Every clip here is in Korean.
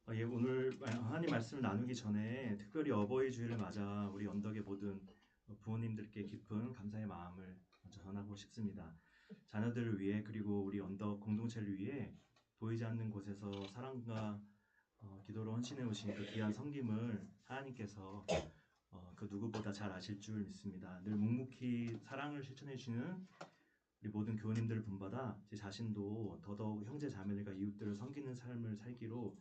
오늘 하나님 말씀을 나누기 전에 특별히 어버이 주일을 맞아 우리 언덕의 모든 부모님들께 깊은 감사의 마음을 먼저 전하고 싶습니다. 자녀들을 위해 그리고 우리 언덕 공동체를 위해 보이지 않는 곳에서 사랑과 기도로 헌신해 오신 그 귀한 섬김을 하나님께서 그 누구보다 잘 아실 줄 믿습니다. 늘 묵묵히 사랑을 실천해 주시는 우리 모든 교우님들을 본받아 제 자신도 더더욱 형제 자매들과 이웃들을 섬기는 삶을 살기로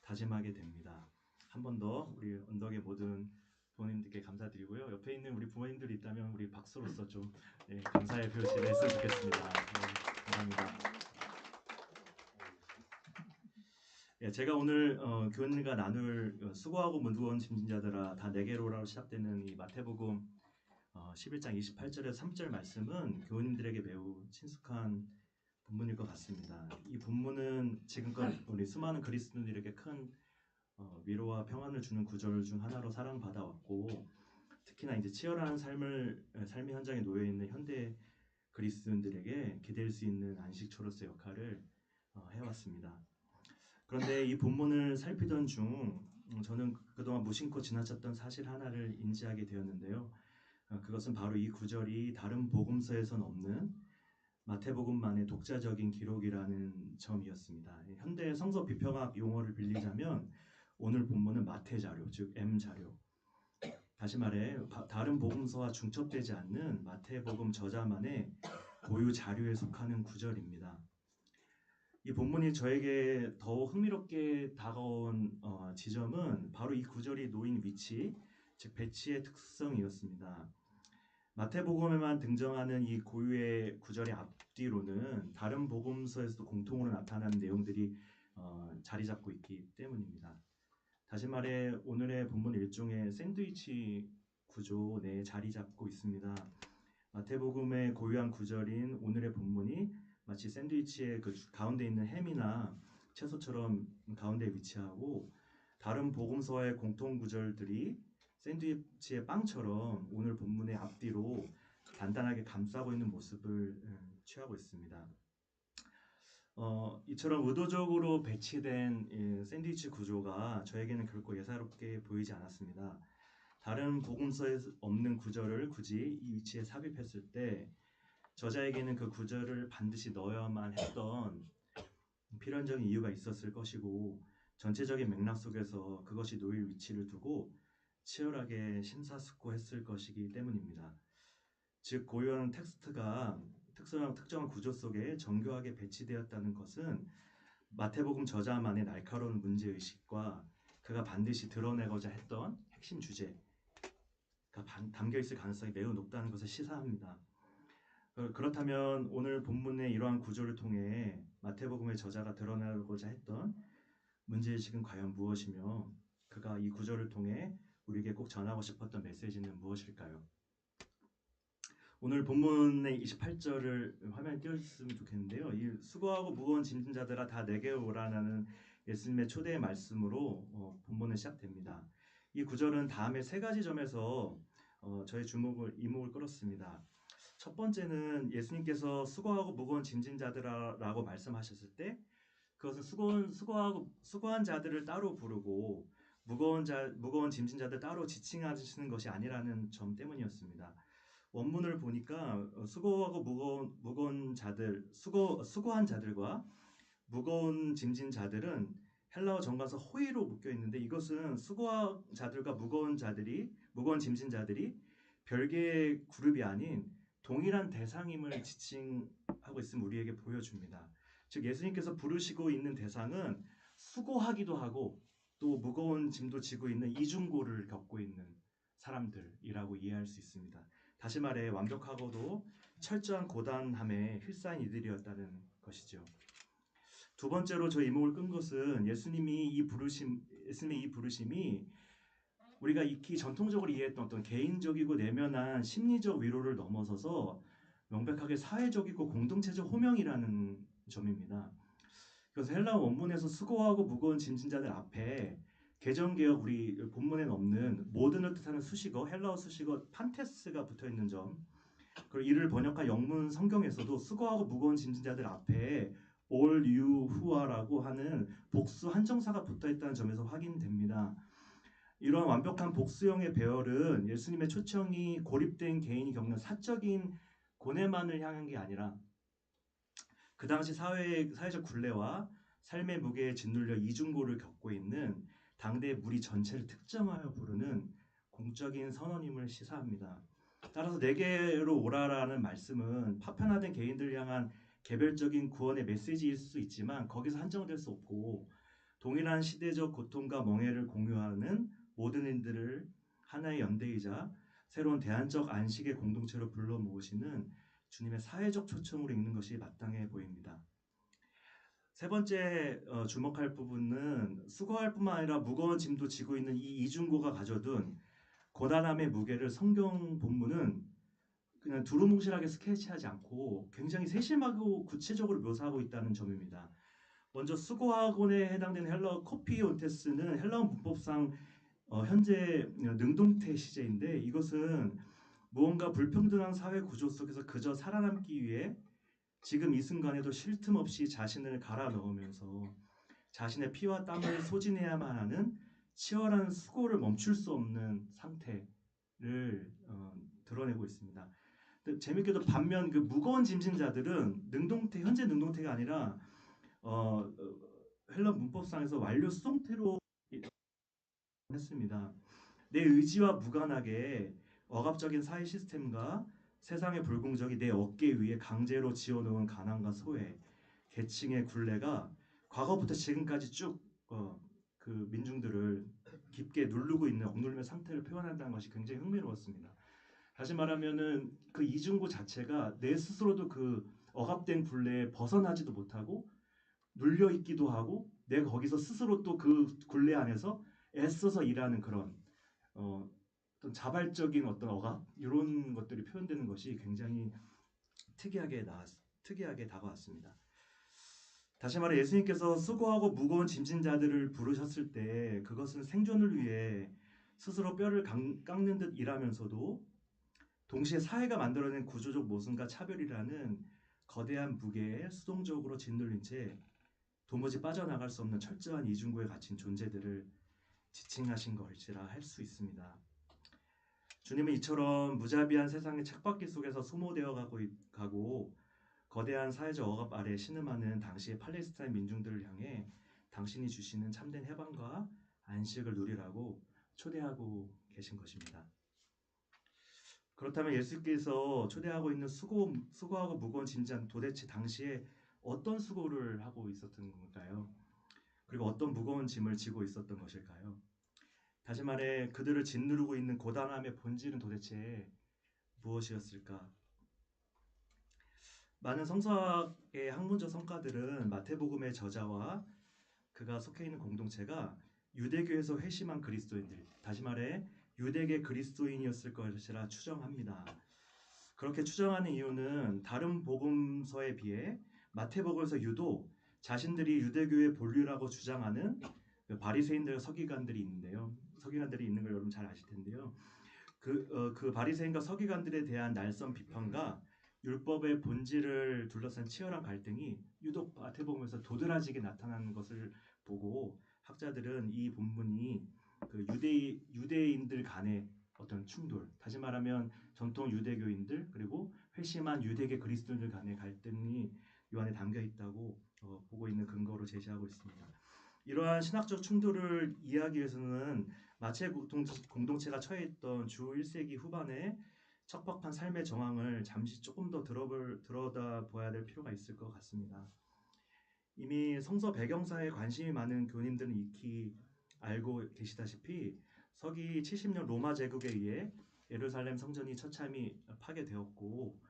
다짐하게 됩니다. 한 번 더 우리 언덕의 모든 부모님들께 감사드리고요. 옆에 있는 우리 부모님들이 있다면 우리 박수로서 좀 감사의 표시를 했으면 좋겠습니다. 감사합니다. 제가 오늘 교우님과 나눌 수고하고 무거운 짐진 자들아 다 내게로라고 시작되는 이 마태복음 11장 28절에서 3절 말씀은 교우님들에게 매우 친숙한 본문일 것 같습니다. 이 본문은 지금껏 우리 수많은 그리스도인들에게 큰 위로와 평안을 주는 구절 중 하나로 사랑받아왔고, 특히나 이제 치열한 삶의 현장에 놓여 있는 현대 그리스도인들에게 기댈 수 있는 안식처로서의 역할을 해왔습니다. 그런데 이 본문을 살피던 중 저는 그동안 무심코 지나쳤던 사실 하나를 인지하게 되었는데요. 그것은 바로 이 구절이 다른 복음서에선 없는 마태복음만의 독자적인 기록이라는 점이었습니다. 현대 성서 비평학 용어를 빌리자면 오늘 본문은 마태 자료, 즉 M 자료. 다시 말해 다른 복음서와 중첩되지 않는 마태복음 저자만의 고유 자료에 속하는 구절입니다. 이 본문이 저에게 더 흥미롭게 다가온 지점은 바로 이 구절이 놓인 위치, 즉 배치의 특성이었습니다. 마태복음에만 등장하는 이 고유의 구절의 앞뒤로는 다른 복음서에서도 공통으로 나타나는 내용들이 자리 잡고 있기 때문입니다. 다시 말해 오늘의 본문 일종의 샌드위치 구조 내에 자리 잡고 있습니다. 마태복음의 고유한 구절인 오늘의 본문이 마치 샌드위치의 그 가운데 있는 햄이나 채소처럼 가운데 위치하고, 다른 복음서의 공통 구절들이 샌드위치의 빵처럼 오늘 본문의 앞뒤로 단단하게 감싸고 있는 모습을 취하고 있습니다. 이처럼 의도적으로 배치된 샌드위치 구조가 저에게는 결코 예사롭게 보이지 않았습니다. 다른 복음서에 없는 구절을 굳이 이 위치에 삽입했을 때 저자에게는 그 구절을 반드시 넣어야만 했던 필연적인 이유가 있었을 것이고, 전체적인 맥락 속에서 그것이 놓일 위치를 두고 치열하게 심사숙고했을 것이기 때문입니다. 즉 고유한 텍스트가 특정한 구조 속에 정교하게 배치되었다는 것은 마태복음 저자만의 날카로운 문제의식과 그가 반드시 드러내고자 했던 핵심 주제가 담겨있을 가능성이 매우 높다는 것을 시사합니다. 그렇다면 오늘 본문의 이러한 구조를 통해 마태복음의 저자가 드러내고자 했던 문제의식은 과연 무엇이며 그가 이 구조를 통해 우리에게 꼭 전하고 싶었던 메시지는 무엇일까요? 오늘 본문의 28절을 화면에 띄워주셨으면 좋겠는데요. 이 수고하고 무거운 짐진 자들아 다 내게 오라는 예수님의 초대의 말씀으로 본문은 시작됩니다. 이 구절은 다음에 세 가지 점에서 저의 이목을 끌었습니다. 첫 번째는 예수님께서 수고하고 무거운 짐진 자들아라고 말씀하셨을 때 그것은 수고한 자들을 따로 부르고 무거운 짐진 자들 따로 지칭하시는 것이 아니라는 점 때문이었습니다. 원문을 보니까 수고한 자들과 무거운 짐진 자들은 헬라어 정관사 호이로 묶여 있는데, 이것은 수고한 자들과 무거운 짐진 자들이 별개의 그룹이 아닌 동일한 대상임을 지칭하고 있음을 우리에게 보여줍니다. 즉 예수님께서 부르시고 있는 대상은 수고하기도 하고 또 무거운 짐도 지고 있는 이중고를 겪고 있는 사람들이라고 이해할 수 있습니다. 다시 말해 완벽하고도 철저한 고단함에 휩싸인 이들이었다는 것이죠. 두 번째로 저 이목을 끈 것은 예수님의 이 부르심이 우리가 익히 전통적으로 이해했던 어떤 개인적이고 내면한 심리적 위로를 넘어서서 명백하게 사회적이고 공동체적 호명이라는 점입니다. 그래서 헬라어 원문에서 수고하고 무거운 짐진 자들 앞에 개정개혁 우리 본문엔 없는 모든을 뜻하는 수식어, 헬라어 수식어 판테스가 붙어있는 점, 그리고 이를 번역한 영문 성경에서도 수고하고 무거운 짐진 자들 앞에 all you who are라고 하는 복수 한정사가 붙어 있다는 점에서 확인됩니다. 이런 완벽한 복수형의 배열은 예수님의 초청이 고립된 개인이 겪는 사적인 고뇌만을 향한 게 아니라 그 당시 사회적 굴레와 삶의 무게에 짓눌려 이중고를 겪고 있는 당대의 무리 전체를 특정하여 부르는 공적인 선언임을 시사합니다. 따라서 내게로 오라라는 말씀은 파편화된 개인들을 향한 개별적인 구원의 메시지일 수 있지만 거기서 한정될 수 없고 동일한 시대적 고통과 멍해를 공유하는 모든 인들을 하나의 연대이자 새로운 대안적 안식의 공동체로 불러 모으시는 주님의 사회적 초청으로 읽는 것이 마땅해 보입니다. 세 번째 주목할 부분은 수고할 뿐만 아니라 무거운 짐도 지고 있는 이 이중고가 가져둔 고단함의 무게를 성경 본문은 그냥 두루뭉실하게 스케치하지 않고 굉장히 세심하고 구체적으로 묘사하고 있다는 점입니다. 먼저 수고학원에 해당되는 헬라어 코피온테스는 헬라어 문법상 현재 능동태 시제인데 이것은 무언가 불평등한 사회 구조 속에서 그저 살아남기 위해 지금 이 순간에도 쉴 틈 없이 자신을 갈아 넣으면서 자신의 피와 땀을 소진해야만 하는 치열한 수고를 멈출 수 없는 상태를 드러내고 있습니다. 재밌게도 반면 그 무거운 짐진자들은 현재 능동태가 아니라 헬라 문법상에서 완료 수동태로 했습니다. 내 의지와 무관하게 억압적인 사회 시스템과 세상의 불공정이 내 어깨 위에 강제로 지어놓은 가난과 소외, 계층의 굴레가 과거부터 지금까지 쭉 그 민중들을 깊게 누르고 있는 억눌림의 상태를 표현한다는 것이 굉장히 흥미로웠습니다. 다시 말하면은 그 이중고 자체가 내 스스로도 그 억압된 굴레에 벗어나지도 못하고 눌려 있기도 하고 내가 거기서 스스로 또 그 굴레 안에서 애써서 일하는 그런 어떤 자발적인 어떤 억압 이런 것들이 표현되는 것이 굉장히 특이하게 다가왔습니다. 다시 말해 예수님께서 수고하고 무거운 짐진 자들을 부르셨을 때 그것은 생존을 위해 스스로 뼈를 깎는 듯 일하면서도 동시에 사회가 만들어낸 구조적 모순과 차별이라는 거대한 무게에 수동적으로 짓눌린 채 도무지 빠져나갈 수 없는 철저한 이중구에 갇힌 존재들을 지칭하신 것이라 할 수 있습니다. 주님은 이처럼 무자비한 세상의 착박기 속에서 소모되어 가고 거대한 사회적 억압 아래 신음하는 당시의 팔레스타인 민중들을 향해 당신이 주시는 참된 해방과 안식을 누리라고 초대하고 계신 것입니다. 그렇다면 예수께서 초대하고 있는 수고하고 무거운 짐자는 도대체 당시에 어떤 수고를 하고 있었던 걸까요? 그리고 어떤 무거운 짐을 지고 있었던 것일까요? 다시 말해 그들을 짓누르고 있는 고단함의 본질은 도대체 무엇이었을까? 많은 성서학의 학문적 성과들은 마태복음의 저자와 그가 속해 있는 공동체가 유대교에서 회심한 그리스도인들, 다시 말해 유대계 그리스도인이었을 것이라 추정합니다. 그렇게 추정하는 이유는 다른 복음서에 비해 마태복음에서 유독 자신들이 유대교의 본류라고 주장하는 그 바리새인들 서기관들이 있는데요. 서기관들이 있는 걸 여러분 잘 아실 텐데요. 그 바리새인과 서기관들에 대한 날선 비판과 율법의 본질을 둘러싼 치열한 갈등이 유독 마태복음에서 도드라지게 나타나는 것을 보고 학자들은 이 본문이 그 유대인들 간의 어떤 충돌, 다시 말하면 전통 유대교인들 그리고 회심한 유대계 그리스도인들 간의 갈등이 요 안에 담겨 있다고 보고 있는 근거로 제시하고 있습니다. 이러한 신학적 충돌을 이해하기 위해서는 마체 공동체가 처해 있던 주 1세기 후반에 척박한 삶의 정황을 잠시 조금 더 들여다봐야 될 필요가 있을 것 같습니다. 이미 성서 배경사에 관심이 많은 교님들은 익히 알고 계시다시피 서기 70년 로마 제국에 의해 예루살렘 성전이 처참히 파괴되었고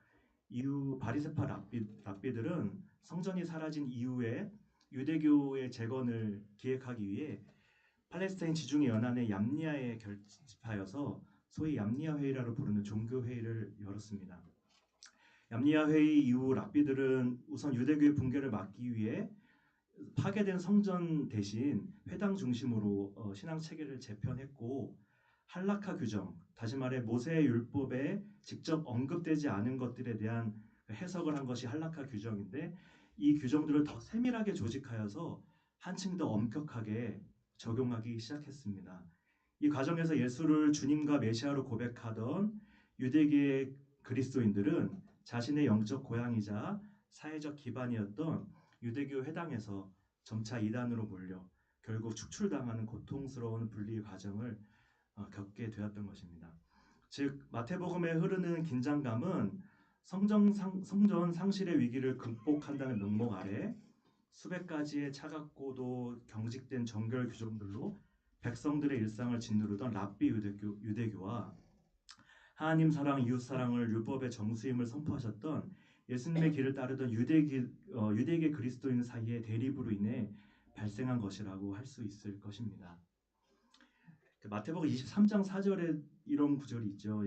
이후 바리새파 랍비들은 성전이 사라진 이후에 유대교의 재건을 기획하기 위해 팔레스타인 지중해 연안의 얌니아에 결집하여서 소위 얌니아 회의라고 부르는 종교 회의를 열었습니다. 얌니아 회의 이후 랍비들은 우선 유대교의 붕괴를 막기 위해 파괴된 성전 대신 회당 중심으로 신앙 체계를 재편했고 할라카 규정, 다시 말해 모세의 율법에 직접 언급되지 않은 것들에 대한 해석을 한 것이 할라카 규정인데 이 규정들을 더 세밀하게 조직하여서 한층 더 엄격하게 적용하기 시작했습니다. 이 과정에서 예수를 주님과 메시아로 고백하던 유대계 그리스도인들은 자신의 영적 고향이자 사회적 기반이었던 유대교 회당에서 점차 이단으로 몰려 결국 축출당하는 고통스러운 분리 과정을 겪게 되었던 것입니다. 즉 마태복음에 흐르는 긴장감은 성전 상실의 위기를 극복한다는 명목 아래 수백 가지의 차갑고도 경직된 정결 규정들로 백성들의 일상을 짓누르던 랍비 유대교와 하나님 사랑, 이웃 사랑을 율법의 정수임을 선포하셨던 예수님의 길을 따르던 유대계 그리스도인 사이의 대립으로 인해 발생한 것이라고 할 수 있을 것입니다. 마태복음 23장 4절에 이런 구절이 있죠.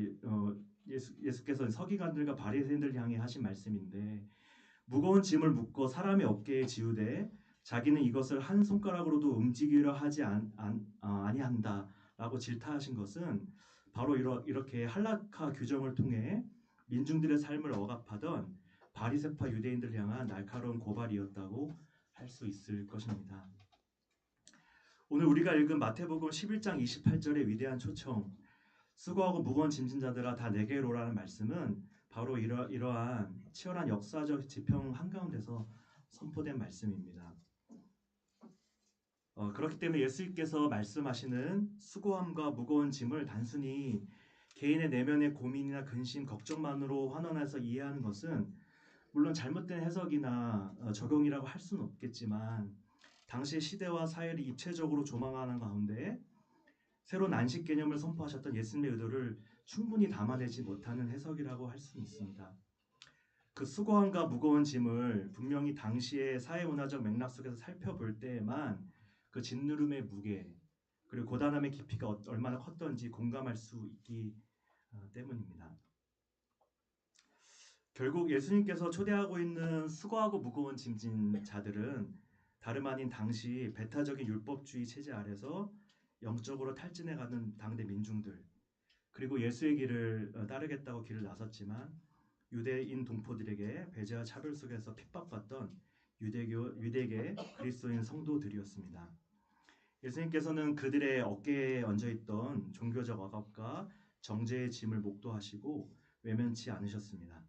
예수께서 서기관들과 바리새인들 향해 하신 말씀인데 무거운 짐을 묶어 사람의 어깨에 지우되 자기는 이것을 한 손가락으로도 움직이려 하지 아니한다라고 질타하신 것은 바로 이렇게 할라카 규정을 통해 민중들의 삶을 억압하던 바리새파 유대인들 향한 날카로운 고발이었다고 할 수 있을 것입니다. 오늘 우리가 읽은 마태복음 11장 28절의 위대한 초청 수고하고 무거운 짐진 자들아 다 내게로 오라는 말씀은 바로 이러한 치열한 역사적 지평 한가운데서 선포된 말씀입니다. 그렇기 때문에 예수님께서 말씀하시는 수고함과 무거운 짐을 단순히 개인의 내면의 고민이나 근심, 걱정만으로 환원해서 이해하는 것은 물론 잘못된 해석이나 적용이라고 할 수는 없겠지만 당시 시대와 사회를 입체적으로 조망하는 가운데 새로운 안식 개념을 선포하셨던 예수님의 의도를 충분히 담아내지 못하는 해석이라고 할 수 있습니다. 그 수고함과 무거운 짐을 분명히 당시의 사회문화적 맥락 속에서 살펴볼 때에만 그 짓누름의 무게 그리고 고단함의 깊이가 얼마나 컸던지 공감할 수 있기 때문입니다. 결국 예수님께서 초대하고 있는 수고하고 무거운 짐진 자들은 다름 아닌 당시 배타적인 율법주의 체제 아래서 영적으로 탈진해가는 당대 민중들 그리고 예수의 길을 따르겠다고 길을 나섰지만 유대인 동포들에게 배제와 차별 속에서 핍박받던 유대계 그리스도인 성도들이었습니다. 예수님께서는 그들의 어깨에 얹어있던 종교적 억압과 정죄의 짐을 목도하시고 외면치 않으셨습니다.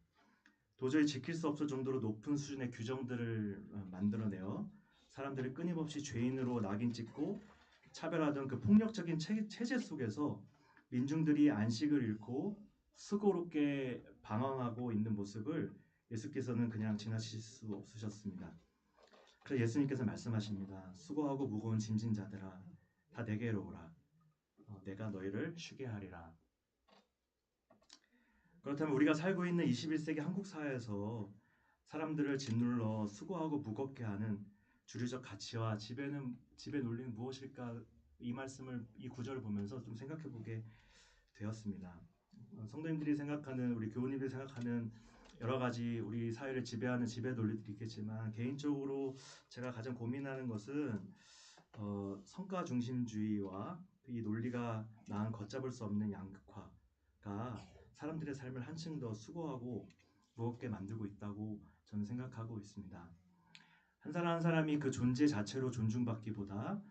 도저히 지킬 수 없을 정도로 높은 수준의 규정들을 만들어내어 사람들을 끊임없이 죄인으로 낙인 찍고 차별하던 그 폭력적인 체제 속에서 민중들이 안식을 잃고 수고롭게 방황하고 있는 모습을 예수께서는 그냥 지나칠 수 없으셨습니다. 그래서 예수님께서 말씀하십니다. 수고하고 무거운 짐진 자들아 다 내게로 오라. 내가 너희를 쉬게 하리라. 그렇다면 우리가 살고 있는 21세기 한국 사회에서 사람들을 짓눌러 수고하고 무겁게 하는 주류적 가치와 지배 논리는 무엇일까? 이 구절을 보면서 좀 생각해 보게 되었습니다. 성도님들이 생각하는 우리 교우님들이 생각하는 여러 가지 우리 사회를 지배하는 지배 논리들이 있겠지만 개인적으로 제가 가장 고민하는 것은 성과 중심주의와 이 논리가 낳은 걷잡을 수 없는 양극화가 사람들의 삶을 한층 더 수고하고 무겁게 만들고 있다고 저는 생각하고 있습니다. 한 사람 한 사람이 그 존재 자체로 존중받기보다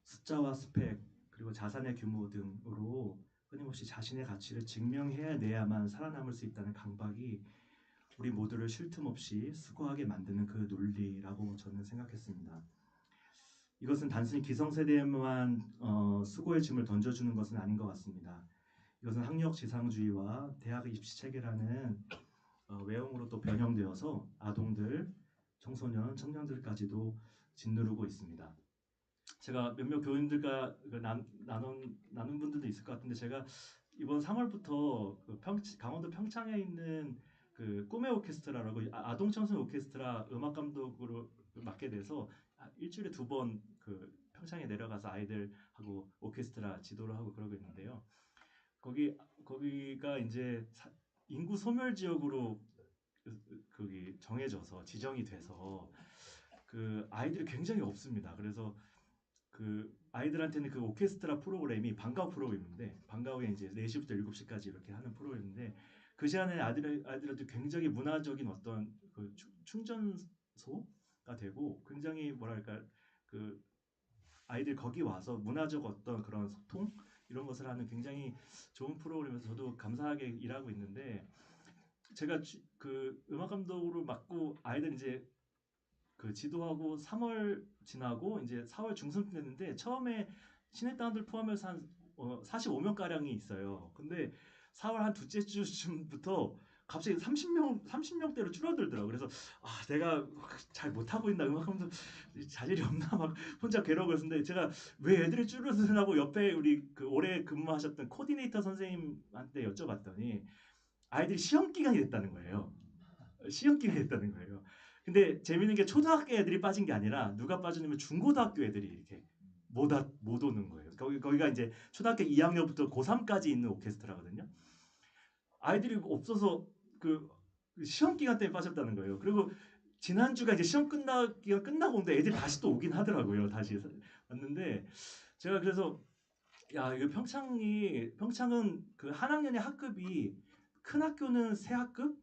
숫자와 스펙 그리고 자산의 규모 등으로 끊임없이 자신의 가치를 증명해내야만 살아남을 수 있다는 강박이 우리 모두를 쉴 틈 없이 수고하게 만드는 그 논리라고 저는 생각했습니다. 이것은 단순히 기성세대에만 수고의 짐을 던져주는 것은 아닌 것 같습니다. 이것은 학력 지상주의와 대학 입시 체계라는 외형으로 또 변형되어서 아동들, 청소년, 청년들까지도 짓누르고 있습니다. 제가 몇몇 교인들과 나눈 분들도 있을 것 같은데 제가 이번 3월부터 강원도 평창에 있는 그 꿈의 오케스트라라고 아동 청소년 오케스트라 음악 감독으로 맡게 돼서 일주일에 2번 그 평창에 내려가서 아이들하고 오케스트라 지도를 하고 그러고 있는데요. 거기가 이제 인구 소멸 지역으로 거기 정해져서 지정이 돼서 그 아이들이 굉장히 없습니다. 그래서 그 아이들한테는 그 오케스트라 프로그램이 방과후 프로그램인데 방과후에 이제 4시부터 7시까지 이렇게 하는 프로그램인데 그 시간에 아이들한테 굉장히 문화적인 어떤 그 충전소 되고 굉장히 뭐랄까 그 아이들 거기 와서 문화적 어떤 그런 소통 이런 것을 하는 굉장히 좋은 프로그램에서 저도 감사하게 일하고 있는데 제가 그 음악 감독으로 맡고 아이들 이제 그 지도하고 3월 지나고 이제 4월 중순 됐는데 처음에 신입단원들 포함해서 한 45명 가량이 있어요. 근데 4월 한 둘째 주쯤부터 갑자기 30명대로 줄어들더라고요. 그래서 내가 잘 못하고 있나 음악하면서 자질이 없나 막 혼자 괴로워 했는데 제가 왜 애들이 줄어드냐고 옆에 우리 그 오래 근무하셨던 코디네이터 선생님한테 여쭤봤더니 아이들이 시험 기간이 됐다는 거예요. 시험 기간이 됐다는 거예요. 근데 재밌는 게 초등학교 애들이 빠진 게 아니라 누가 빠졌냐면 중고등학교 애들이 이렇게 못 오는 거예요. 거기가 이제 초등학교 2학년부터 고3까지 있는 오케스트라거든요. 아이들이 없어서 그 시험 기간 때문에 빠졌다는 거예요. 그리고 지난주가 이제 시험 기간 끝나고 온데 애들이 다시 또 오긴 하더라고요. 다시 왔는데 제가 그래서 야 이거 평창은 그 한 학년의 학급이 큰 학교는 세 학급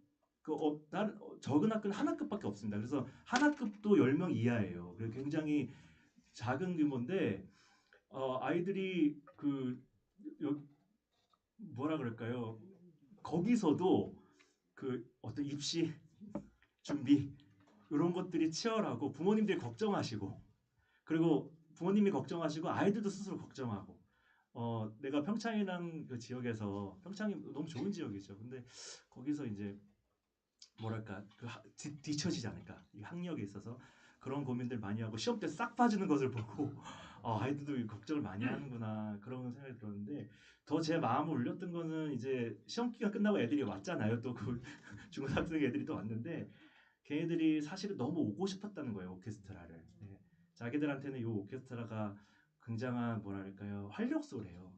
적은 학교는 한 학급밖에 없습니다. 그래서 한 학급도 10명 이하예요. 그래서 굉장히 작은 규모인데 아이들이 뭐라 그럴까요? 거기서도 그 어떤 입시 준비 이런 것들이 치열하고 부모님들이 걱정하시고 그리고 부모님이 걱정하시고 아이들도 스스로 걱정하고 내가 평창이라는 그 지역에서 평창이 너무 좋은 지역이죠. 근데 거기서 이제 뭐랄까 뒤처지지 않을까 이 학력에 있어서 그런 고민들 많이 하고 시험 때 싹 빠지는 것을 보고 아이들도 걱정을 많이 하는구나 그런 생각이 들었는데 더 제 마음을 울렸던 거는 이제 시험 기간 끝나고 애들이 왔잖아요. 또 그 중고등학생 애들이 또 왔는데 걔네들이 사실은 너무 오고 싶었다는 거예요. 오케스트라를. 네. 자기들한테는 이 오케스트라가 굉장한 뭐랄까요 활력소래요.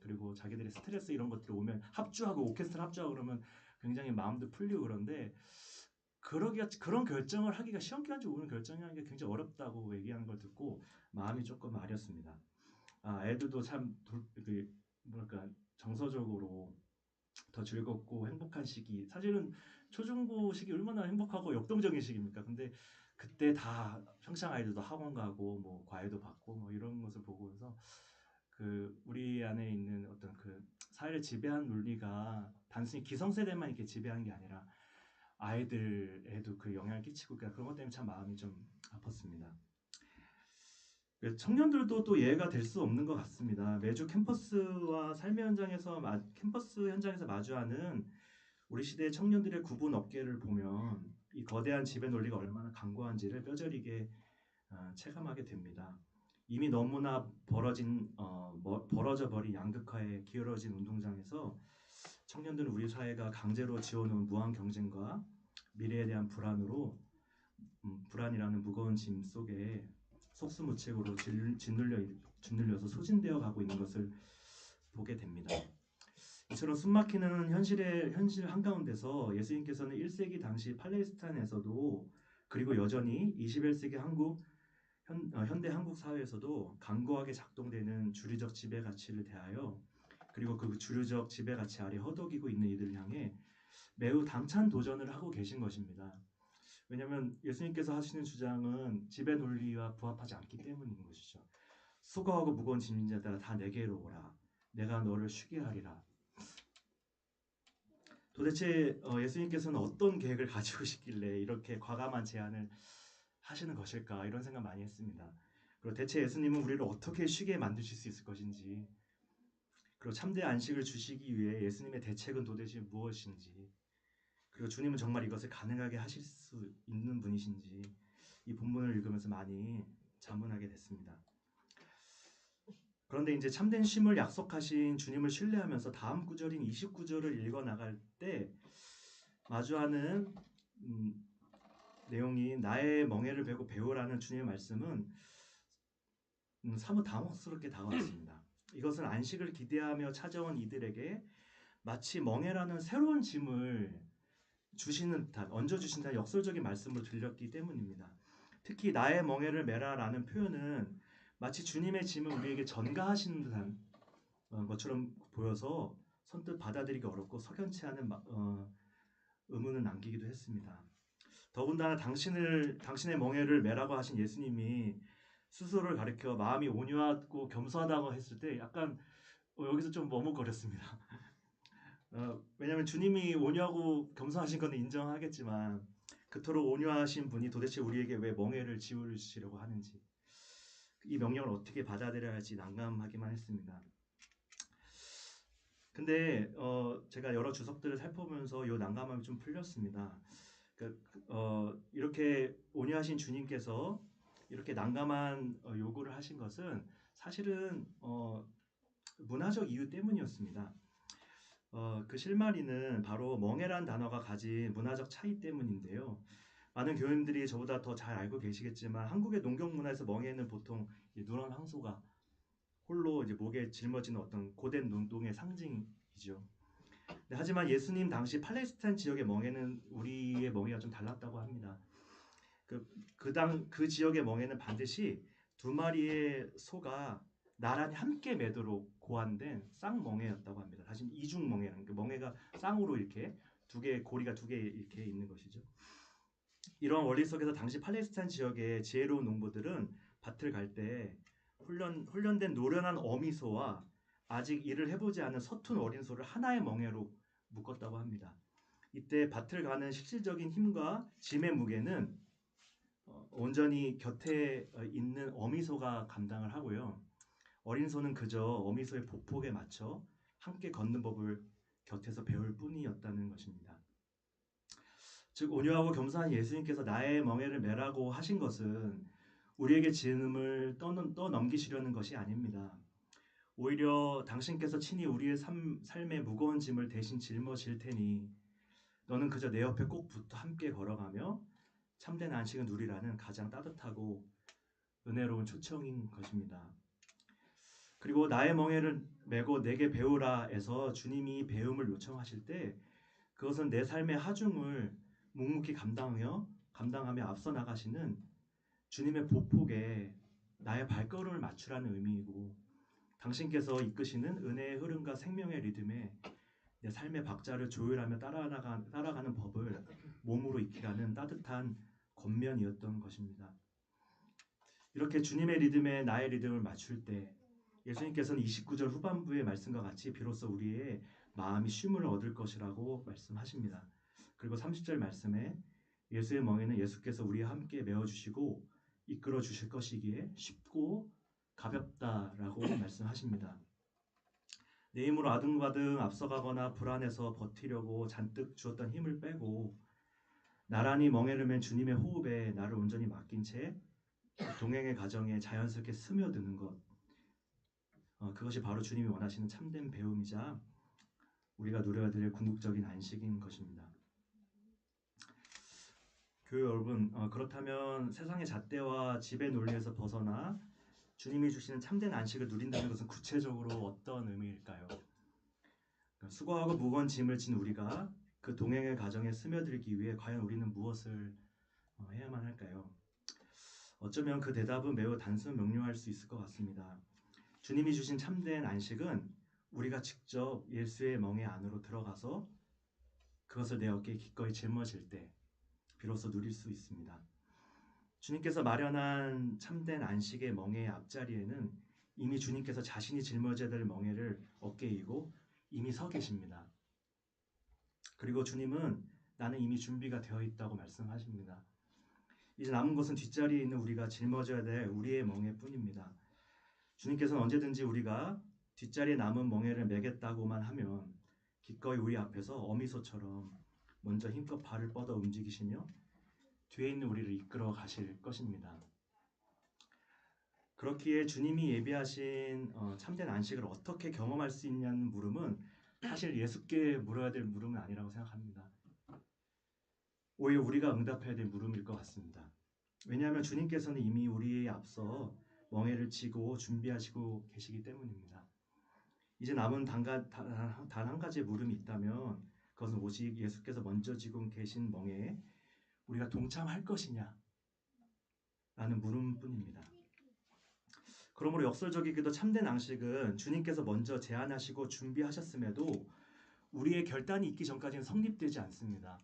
그리고 자기들의 스트레스 이런 것들이 오면 합주하고 오케스트라 합주하고 그러면 굉장히 마음도 풀리고 그런데 그런 결정을 하기가 시험 기간 중에 오는 결정이라는 게 굉장히 어렵다고 얘기하는 걸 듣고 마음이 조금 아렸습니다. 애들도 참 뭐랄까 정서적으로 더 즐겁고 행복한 시기. 사실은 초중고 시기 얼마나 행복하고 역동적인 시기입니까? 근데 그때 다 평창 아이들도 학원 가고 뭐 과외도 받고 뭐 이런 것을 보고서 우리 안에 있는 어떤 그 사회를 지배한 논리가 단순히 기성세대만 이렇게 지배한 게 아니라 아이들에도 그 영향을 끼치고 그런 것 때문에 참 마음이 좀 아팠습니다. 청년들도 또 예외가 될 수 없는 것 같습니다. 매주 캠퍼스와 삶의 현장에서 캠퍼스 현장에서 마주하는 우리 시대의 청년들의 구분 어깨를 보면 이 거대한 지배 논리가 얼마나 강고한지를 뼈저리게 체감하게 됩니다. 이미 너무나 벌어져 버린 양극화에 기울어진 운동장에서 청년들은 우리 사회가 강제로 지어놓은 무한 경쟁과 미래에 대한 불안이라는 무거운 짐 속에 속수무책으로 짓눌려서 소진되어 가고 있는 것을 보게 됩니다. 이처럼 숨막히는 현실 한가운데서 예수님께서는 1세기 당시 팔레스타인에서도 그리고 여전히 21세기 현대 한국 사회에서도 강고하게 작동되는 주류적 지배 가치를 대하여 그리고 그 주류적 지배 가치 아래 허덕이고 있는 이들을 향해 매우 당찬 도전을 하고 계신 것입니다. 왜냐하면 예수님께서 하시는 주장은 지배 논리와 부합하지 않기 때문인 것이죠. 수고하고 무거운 짐진 자들아 다 내게로 오라. 내가 너를 쉬게 하리라. 도대체 예수님께서는 어떤 계획을 가지고 계시길래 이렇게 과감한 제안을 하시는 것일까 이런 생각 많이 했습니다. 그리고 대체 예수님은 우리를 어떻게 쉬게 만드실 수 있을 것인지 그리고 참된 안식을 주시기 위해 예수님의 대책은 도대체 무엇인지 그리고 주님은 정말 이것을 가능하게 하실 수 있는 분이신지 이 본문을 읽으면서 많이 자문하게 됐습니다. 그런데 이제 참된 쉼을 약속하신 주님을 신뢰하면서 다음 구절인 29절을 읽어 나갈 때 마주하는 내용이 나의 멍에를 베고 배우라는 주님의 말씀은 사뭇 당혹스럽게 다가왔습니다. 이것은 안식을 기대하며 찾아온 이들에게 마치 멍에라는 새로운 짐을 얹어주신다는 역설적인 말씀으로 들렸기 때문입니다. 특히 나의 멍에를 메라라는 표현은 마치 주님의 짐을 우리에게 전가하시는 듯한 것처럼 보여서 선뜻 받아들이기 어렵고 석연치 않은 의문을 남기기도 했습니다. 더군다나 당신의 멍에를 매라고 하신 예수님이 스스로를 가리켜 마음이 온유하고 겸손하다고 했을 때 약간 여기서 좀 머뭇거렸습니다. 왜냐하면 주님이 온유하고 겸손하신 건 인정하겠지만 그토록 온유하신 분이 도대체 우리에게 왜 멍에를 지우시려고 하는지, 이 명령을 어떻게 받아들여야 할지 난감하기만 했습니다. 근데 제가 여러 주석들을 살펴보면서 이 난감함이 좀 풀렸습니다. 이렇게 온유하신 주님께서 이렇게 난감한 요구를 하신 것은 사실은 문화적 이유 때문이었습니다. 그 실마리는 바로 멍에란 단어가 가진 문화적 차이 때문인데요. 많은 교인들이 저보다 더 잘 알고 계시겠지만 한국의 농경 문화에서 멍에는 보통 누런 황소가 홀로 이제 목에 짊어지는 어떤 고된 노동의 상징이죠. 하지만 예수님 당시 팔레스타인 지역의 멍에는 우리의 멍에가 좀 달랐다고 합니다. 그 지역의 멍에는 반드시 두 마리의 소가 나란히 함께 매도록 고안된 쌍멍에였다고 합니다. 다시 이중멍에는 그 멍에가 쌍으로 이렇게 고리가 두 개 이렇게 있는 것이죠. 이런 원리 속에서 당시 팔레스타인 지역의 지혜로운 농부들은 밭을 갈 때 훈련된 노련한 어미소와 아직 일을 해보지 않은 서툰 어린 소를 하나의 멍에로 묶었다고 합니다. 이때 밭을 가는 실질적인 힘과 짐의 무게는 온전히 곁에 있는 어미소가 감당을 하고요. 어린 소는 그저 어미소의 보폭에 맞춰 함께 걷는 법을 곁에서 배울 뿐이었다는 것입니다. 즉 온유하고 겸손한 예수님께서 나의 멍에를 매라고 하신 것은 우리에게 짐을 떠넘기시려는 것이 아닙니다. 오히려 당신께서 친히 우리의 삶의 무거운 짐을 대신 짊어질 테니 너는 그저 내 옆에 꼭 붙어 함께 걸어가며 참된 안식을 누리라는 가장 따뜻하고 은혜로운 초청인 것입니다. 그리고 나의 멍에를 메고 내게 배우라에서 주님이 배움을 요청하실 때 그것은 내 삶의 하중을 묵묵히 감당하며 앞서 나가시는 주님의 보폭에 나의 발걸음을 맞추라는 의미이고, 당신께서 이끄시는 은혜의 흐름과 생명의 리듬에 내 삶의 박자를 조율하며 따라가는 법을 몸으로 익히라는 따뜻한 권면이었던 것입니다. 이렇게 주님의 리듬에 나의 리듬을 맞출 때 예수님께서는 29절 후반부의 말씀과 같이 비로소 우리의 마음이 쉼을 얻을 것이라고 말씀하십니다. 그리고 30절 말씀에 예수의 멍에는 예수께서 우리와 함께 메어주시고 이끌어 주실 것이기에 쉽고 가볍다라고 말씀하십니다. 내 힘으로 아등바등 앞서가거나 불안해서 버티려고 잔뜩 주었던 힘을 빼고 나란히 멍에를 맨 주님의 호흡에 나를 온전히 맡긴 채 동행의 가정에 자연스럽게 스며드는 것, 그것이 바로 주님이 원하시는 참된 배움이자 우리가 누려야 될 궁극적인 안식인 것입니다. 교회 여러분, 그렇다면 세상의 잣대와 지배 논리에서 벗어나 주님이 주시는 참된 안식을 누린다는 것은 구체적으로 어떤 의미일까요? 수고하고 무거운 짐을 진 우리가 그 동행의 가정에 스며들기 위해 과연 우리는 무엇을 해야만 할까요? 어쩌면 그 대답은 매우 단순 명료할 수 있을 것 같습니다. 주님이 주신 참된 안식은 우리가 직접 예수의 멍에 안으로 들어가서 그것을 내 어깨에 기꺼이 짊어질 때 비로소 누릴 수 있습니다. 주님께서 마련한 참된 안식의 멍에의 앞자리에는 이미 주님께서 자신이 짊어져야 될 멍에를 어깨에 이고 이미 서 계십니다. 그리고 주님은 나는 이미 준비가 되어 있다고 말씀하십니다. 이제 남은 것은 뒷자리에 있는 우리가 짊어져야 될 우리의 멍에뿐입니다. 주님께서는 언제든지 우리가 뒷자리에 남은 멍에를 매겠다고만 하면 기꺼이 우리 앞에서 어미소처럼 먼저 힘껏 발을 뻗어 움직이시며 뒤에 있는 우리를 이끌어 가실 것입니다. 그렇기에 주님이 예비하신 참된 안식을 어떻게 경험할 수 있냐는 물음은 사실 예수께 물어야 될 물음은 아니라고 생각합니다. 오히려 우리가 응답해야 될 물음일 것 같습니다. 왜냐하면 주님께서는 이미 우리에 앞서 멍에를 지고 준비하시고 계시기 때문입니다. 이제 남은 단 한 가지의 물음이 있다면 그것은 오직 예수께서 먼저 지고 계신 멍에에 우리가 동참할 것이냐 라는 물음뿐입니다. 그러므로 역설적이기도 참된 안식은 주님께서 먼저 제안하시고 준비하셨음에도 우리의 결단이 있기 전까지는 성립되지 않습니다.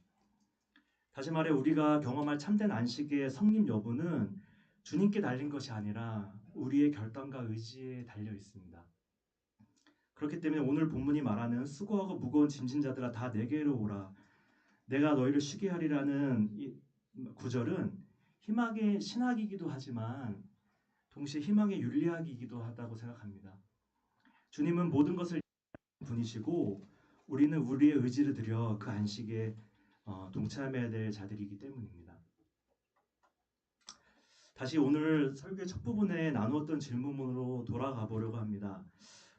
다시 말해 우리가 경험할 참된 안식의 성립 여부는 주님께 달린 것이 아니라 우리의 결단과 의지에 달려 있습니다. 그렇기 때문에 오늘 본문이 말하는 수고하고 무거운 짐진 자들아 다 내게로 오라 내가 너희를 쉬게 하리라는 이 구절은 희망의 신학이기도 하지만 동시에 희망의 윤리학이기도 하다고 생각합니다. 주님은 모든 것을 분이시고 우리는 우리의 의지를 들여 그 안식에 동참해야 될 자들이기 때문입니다. 다시 오늘 설교의 첫 부분에 나누었던 질문으로 돌아가 보려고 합니다.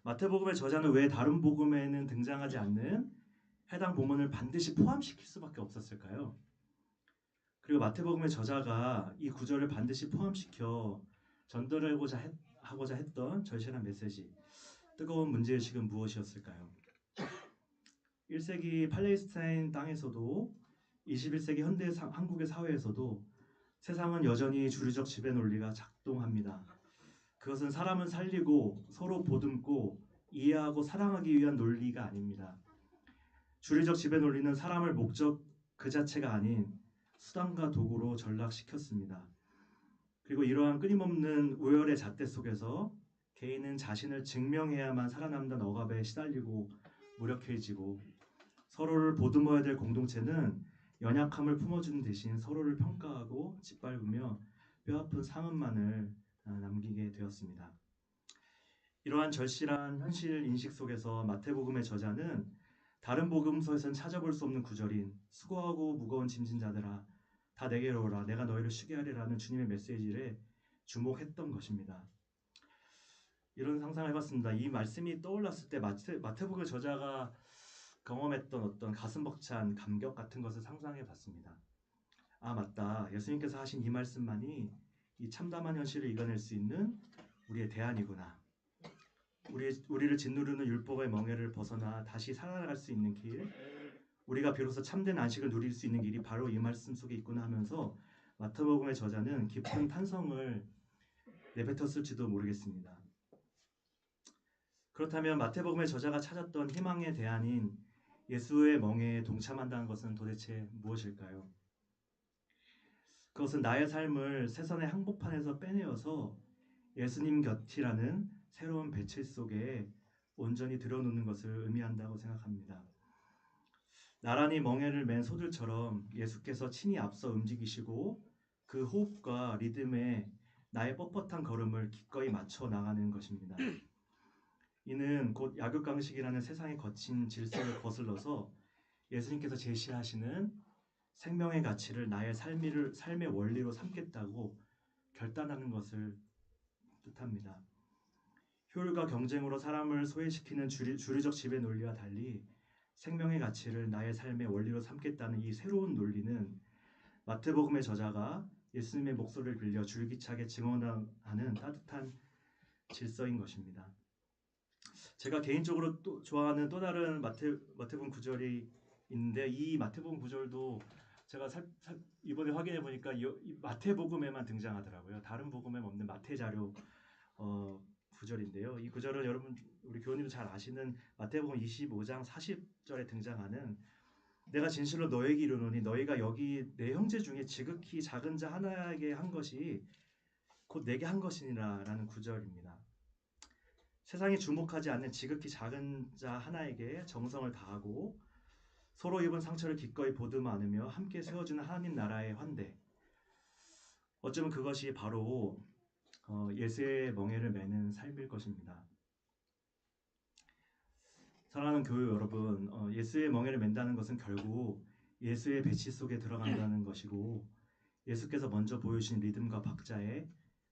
마태복음의 저자는 왜 다른 복음에는 등장하지 않는 해당 본문을 반드시 포함시킬 수밖에 없었을까요? 그리고 마태복음의 저자가 이 구절을 반드시 포함시켜 전달하고자 했던 절실한 메시지, 뜨거운 문제의식은 무엇이었을까요? 1세기 팔레스타인 땅에서도 21세기 현대 한국의 사회에서도 세상은 여전히 주류적 지배 논리가 작동합니다. 그것은 사람은 살리고 서로 보듬고 이해하고 사랑하기 위한 논리가 아닙니다. 주류적 지배 논리는 사람을 목적 그 자체가 아닌 수단과 도구로 전락시켰습니다. 그리고 이러한 끊임없는 우열의 잣대 속에서 개인은 자신을 증명해야만 살아남는 억압에 시달리고 무력해지고 서로를 보듬어야 될 공동체는 연약함을 품어주는 대신 서로를 평가하고 짓밟으며 뼈아픈 상흔만을 남기게 되었습니다. 이러한 절실한 현실 인식 속에서 마태복음의 저자는 다른 복음서에서는 찾아볼 수 없는 구절인 수고하고 무거운 짐진 자들아 다 내게로 오라 내가 너희를 쉬게 하리라는 주님의 메시지를 주목했던 것입니다. 이런 상상을 해봤습니다. 이 말씀이 떠올랐을 때 마태복음의 저자가 경험했던 어떤 가슴 벅찬 감격 같은 것을 상상해 봤습니다. 아 맞다. 예수님께서 하신 이 말씀만이 이 참담한 현실을 이겨낼 수 있는 우리의 대안이구나. 우리를 짓누르는 율법의 멍에를 벗어나 다시 살아갈 수 있는 길, 우리가 비로소 참된 안식을 누릴 수 있는 길이 바로 이 말씀 속에 있구나 하면서 마태복음의 저자는 깊은 탄성을 내뱉었을지도 모르겠습니다. 그렇다면 마태복음의 저자가 찾았던 희망의 대안인 예수의 멍에에 동참한다는 것은 도대체 무엇일까요? 그것은 나의 삶을 세상의 한복판에서 빼내어서 예수님 곁이라는 새로운 배칠 속에 온전히 들여놓는 것을 의미한다고 생각합니다. 나란히 멍에를 맨 소들처럼 예수께서 친히 앞서 움직이시고 그 호흡과 리듬에 나의 뻣뻣한 걸음을 기꺼이 맞춰 나가는 것입니다. 이는 곧 약육강식이라는 세상의 거친 질서를 거슬러서 예수님께서 제시하시는 생명의 가치를 나의 삶의 원리로 삼겠다고 결단하는 것을 뜻합니다. 효율과 경쟁으로 사람을 소외시키는 주류적 지배 논리와 달리 생명의 가치를 나의 삶의 원리로 삼겠다는 이 새로운 논리는 마태복음의 저자가 예수님의 목소리를 빌려 줄기차게 증언하는 따뜻한 질서인 것입니다. 제가 개인적으로 또 좋아하는 또 다른 마태복음 구절이 있는데 이 마태복음 구절도 제가 이번에 확인해 보니까 이 마태복음에만 등장하더라고요. 다른 복음에 없는 마태자료 구절인데요. 이 구절은 여러분 우리 교우님도 잘 아시는 마태복음 25장 40절에 등장하는 내가 진실로 너에게 이르노니 너희가 여기 내 형제 중에 지극히 작은 자 하나에게 한 것이 곧 내게 한 것이니라라는 구절입니다. 세상이 주목하지 않는 지극히 작은 자 하나에게 정성을 다하고 서로 입은 상처를 기꺼이 보듬어 안으며 함께 세워주는 하나님 나라의 환대. 어쩌면 그것이 바로 예수의 멍에를 매는 삶일 것입니다. 사랑하는 교회 여러분, 예수의 멍에를 맨다는 것은 결국 예수의 배치 속에 들어간다는 것이고 예수께서 먼저 보여주신 리듬과 박자에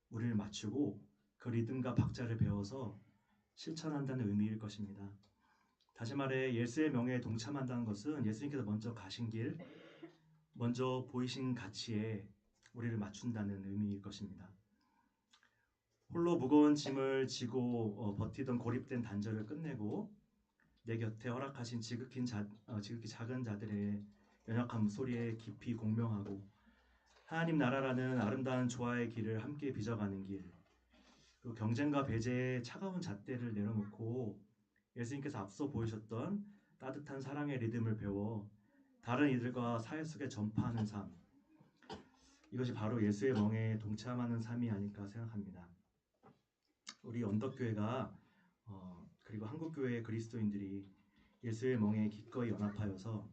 우리를 맞추고 그 리듬과 박자를 배워서 실천한다는 의미일 것입니다. 다시 말해 예수의 명예에 동참한다는 것은 예수님께서 먼저 가신 길, 먼저 보이신 가치에 우리를 맞춘다는 의미일 것입니다. 홀로 무거운 짐을 지고 버티던 고립된 단절을 끝내고 내 곁에 허락하신 지극히 작은 자들의 연약한 소리에 깊이 공명하고 하나님 나라라는 아름다운 조화의 길을 함께 빚어가는 길, 그 경쟁과 배제의 차가운 잣대를 내려놓고 예수님께서 앞서 보이셨던 따뜻한 사랑의 리듬을 배워 다른 이들과 사회 속에 전파하는 삶, 이것이 바로 예수의 멍에 동참하는 삶이 아닐까 생각합니다. 우리 언덕교회가 그리고 한국교회의 그리스도인들이 예수의 멍에 기꺼이 연합하여서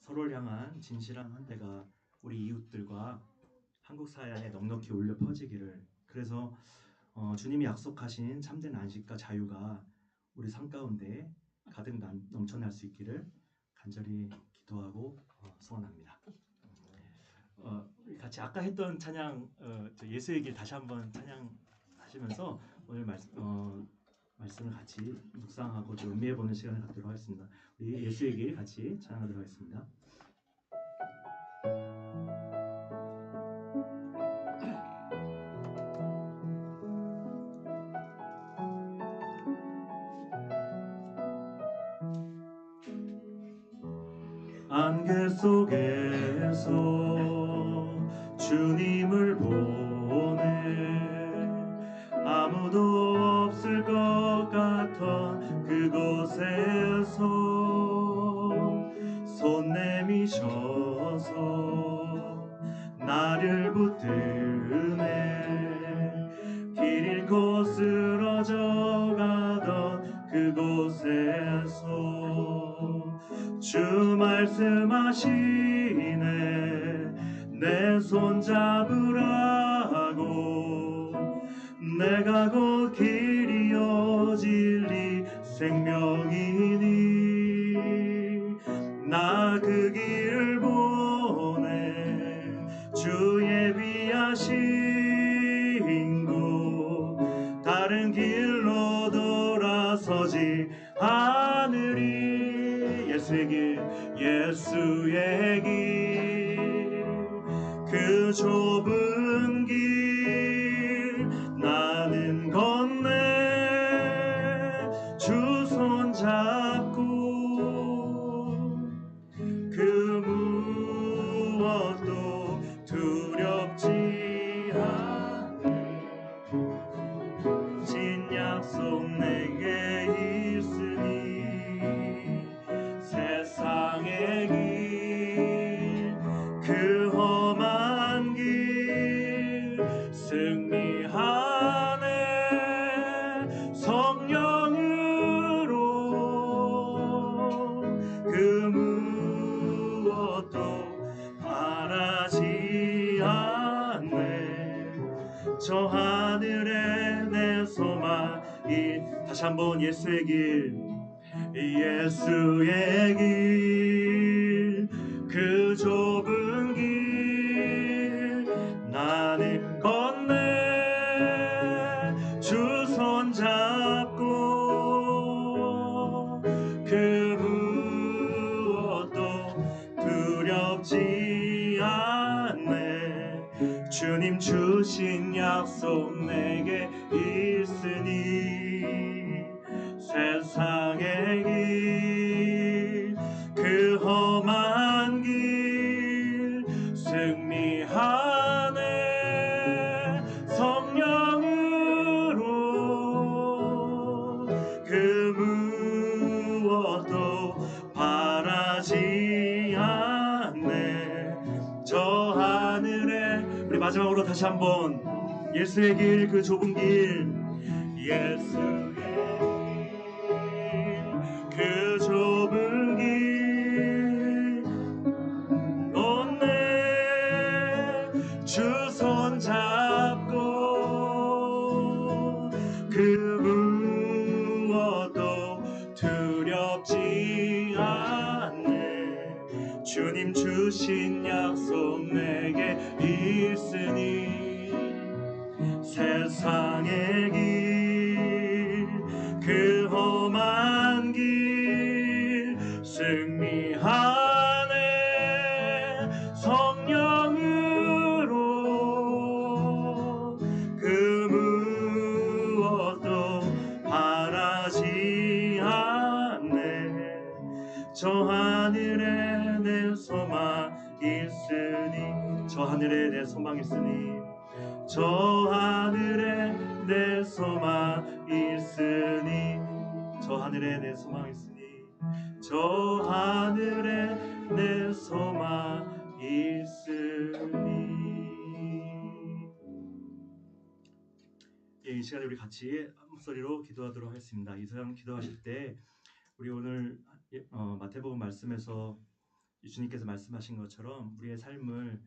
서로를 향한 진실한 환대가 우리 이웃들과 한국 사회 안에 넉넉히 울려 퍼지기를, 그래서 주님이 약속하신 참된 안식과 자유가 우리 삶 가운데 가득 넘쳐날 수 있기를 간절히 기도하고 소원합니다. 우리 같이 아까 했던 찬양, 예수의 길 다시 한번 찬양하시면서 오늘 말씀을 같이 묵상하고 좀 음미해보는 시간을 갖도록 하겠습니다. 우리 예수의 길 같이 찬양하도록 하겠습니다. 안개 속에서 주님을 보내 아무도 없을 것 같던 그곳에서 손 내미셔서 나를 붙드네 길 잃고 쓰러져 가던 그곳에서 주 말씀하시네 내 손 잡으라고 내가 곧 길이요 진리 생명이니 나 그 길을 보내 주 예비하신 곳 다른 길로 돌아서지 않으리 예수의 길 그 좁은 길 나는 건네 주 손 잡고 그 무엇도 두렵지 않네 진 약속 내게 있으니 세상의 길 그 험한 길 승리하네 성령으로 그 무엇도 바라지 않네 저 하늘에 내 소망이 다시 한번 예수의 길 그 좁은 길 나는 건네 주 손 잡고 그 무엇도 두렵지 않네 주님 주신 약속 내게 있으니 세상의 길 그 험한 길 승리하네 성령으로 그 무엇도 바라지 않네 저 하늘에 우리 마지막으로 다시 한번 예수의 길 그 좁은 길 예수의 그 좁은 길 없네 주 손 잡고 그 무엇도 두렵지 않네 주님 주신 약속 내게 있으니 세상의 길 그 험한 길 승리하네 성령으로 그 무엇도 바라지 않네 저 하늘에 내 소망 있으니 저 하늘에 내 소망 있으니 저 하늘에 내 소망 있으니 저 하늘에 내 소망 있으니 저 하늘에 내 소망일으니. 이 시간에 우리 같이 한 목소리로 기도하도록 하겠습니다. 이 시간 기도하실 때 우리 오늘 마태복음 말씀에서 주님께서 말씀하신 것처럼 우리의 삶을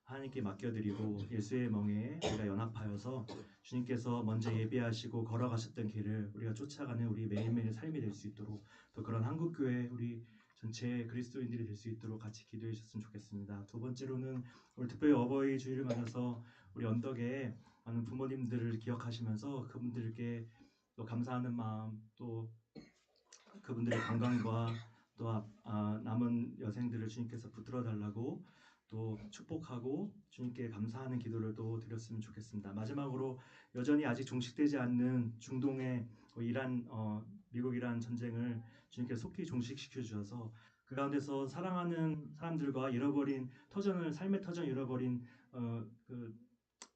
하나님께 맡겨드리고 예수의 멍에 우리가 연합하여서 주님께서 먼저 예비하시고 걸어가셨던 길을 우리가 쫓아가는 우리 매일매일 삶이 될 수 있도록, 또 그런 한국교회 우리 전체 그리스도인들이 될 수 있도록 같이 기도해 주셨으면 좋겠습니다. 두 번째로는 오늘 특별히 어버이 주일을 맞아서 우리 언덕에 많은 부모님들을 기억하시면서 그분들께 또 감사하는 마음, 또 그분들의 건강과 또 남은 여생들을 주님께서 붙들어 달라고 또 축복하고 주님께 감사하는 기도를 또 드렸으면 좋겠습니다. 마지막으로 여전히 아직 종식되지 않는 중동의 미국 이란 전쟁을 주님께서 속히 종식시켜 주셔서 그 가운데서 사랑하는 사람들과 삶의 터전 잃어버린 그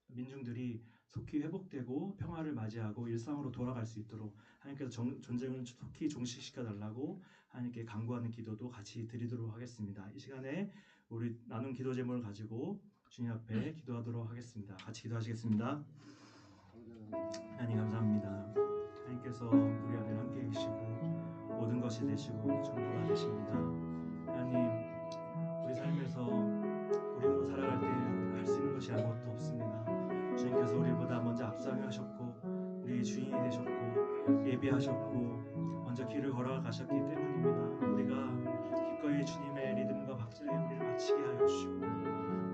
민중들이 속히 회복되고 평화를 맞이하고 일상으로 돌아갈 수 있도록 하나님께서 전쟁을 속히 종식시켜 달라고 하나님께 간구하는 기도도 같이 드리도록 하겠습니다. 이 시간에 우리 나눈 기도 제목을 가지고 주님 앞에 기도하도록 하겠습니다. 같이 기도하시겠습니다. 하나님 감사합니다. 하나님께서 우리 안에 함께 계시고 모든 것이 되시고 전부가 되십니다. 하나님, 우리 삶에서 우리로 살아갈 때 할 수 있는 것이 아무것도 없습니다. 주님께서 우리보다 먼저 앞서가셨고 우리 주인이 되셨고 예비하셨고 먼저 길을 걸어가셨기 때문입니다. 우리가 기꺼이 주님의 리듬과 박자에 우리를 맞추게 하여 주시고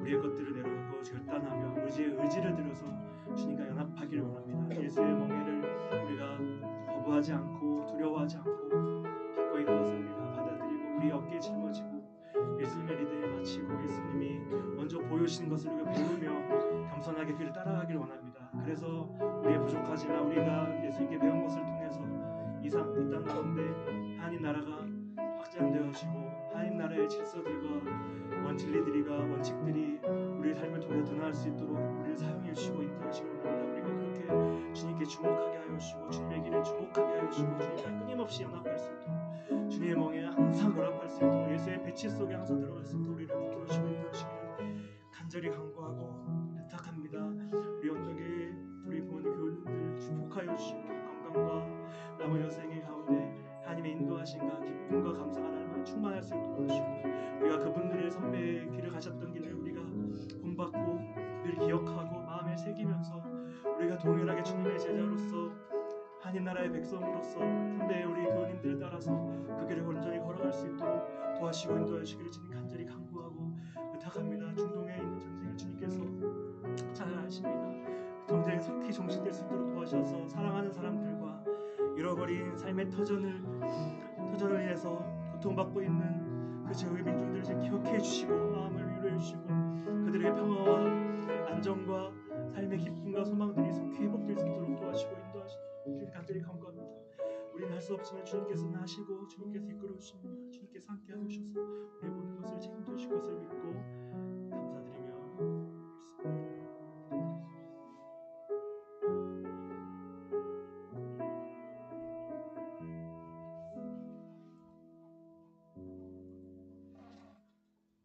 우리의 것들을 내려놓고 결단하며 의지를 들여서 주님과 연합하기를 원합니다. 예수의 멍에를 우리가 거부하지 않고 두려워하지 않고 기꺼이 그것을 우리가 받아들이고 우리 어깨에 짊어지고 예수님의 리듬에 맞추고 예수님이 먼저 보여주신 것을 우리가 배우며 겸손하게 그를 따라가기를 원합니다. 그래서 우리의 부족하지만 우리가 예수님께 배운 것을 통해서 이 땅 가운데 하나님 나라가 확장되어지고 하나님 나라의 질서들과 원칙들이 우리의 삶을 통해 드러날 수 있도록 우리를 사용해 주시고 인도하시기 원합니다. 우리가 그렇게 주님께 주목하게 하여 주시고 주님의 길을 주목하게 하여 주시고 주님과 끊임없이 연합할 수 있도록 주님의 멍에 항상 결합할 수 있도록 예수의 배치 속에 항상 들어갈 수 있도록 우리를 붙들어주시고 인도하시기를 간절히 간구하고 부탁합니다. 우리 언덕에 우리 부모님 교우님들 축복하여 주시고 건강과 남은 여생의 가운데 하나님의 인도하심과 기쁨과 감사가 날마다 충만할 수 있도록 하시고 우리가 그분들의 선배의 길을 가셨던 길을 우리가 본받고 늘 기억하고 마음에 새기면서 우리가 동일하게 주님의 제자로서 하나님 나라의 백성으로서 선배의 우리 교우님들을 따라서 그 길을 온전히 걸어갈 수 있도록 도와주시고 인도하시기를 주님 간절히 간구하고 부탁합니다. 중동에 있는 전쟁을 주님께서 잘 아십니다. 전쟁이 속히 종식될 수 있도록 도와주셔서 사랑하는 사람들과 잃어버린 삶의 터전을 인해서 고통받고 있는 그 지역의 민중들을 기억해 주시고 마음을 위로해 주시고 그들의 평화와 안정과 삶의 기쁨과 소망들이 속히 회복될 수 있도록 도와주시고 인도하시기를 간절히 간구합니다. 우리는 할 수 없지만 주님께서는 하시고 주님께서 이끌어 주십니다. 주님께서 함께 하셔서 우리의 모든 것을 책임져 주실 것을 믿고